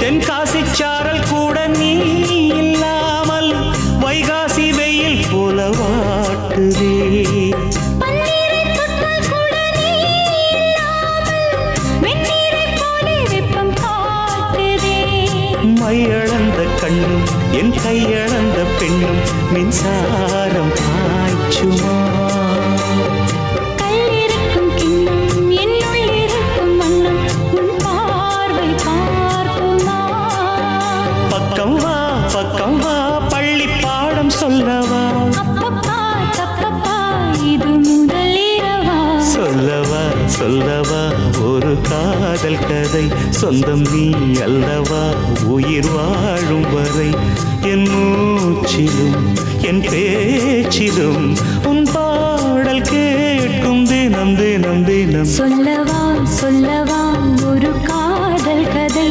தென்காசி சாரல் கூட நீ இல்லாமல் வைகாசி வெயில் போல வாட்டுதே. மையளந்த கண்ணும் என் கையளந்த பெண்ணும் மின்சாரம் பாய்ச்சுமா. கல்லிருக்கும் கிண்ணம் என்னுள் இருக்கும் வண்ணம் உன் பார்வை பார்க்குமா. பக்கம் வா பள்ளி பாடம் சொல்லவா. அப்பப்பா தப்பப்பா இது முதல் இரவா. சொல்லவா ஒரு காதல் கதை. சொந்தம் நீ அல்லவா உயிர் வாழும் வரை. என் மூச்சிலும் என் பேச்சிலும் உன் பாடல் கேட்கும் தினம் தினம் தினம். சொல்லவா ஒரு காதல் கதை.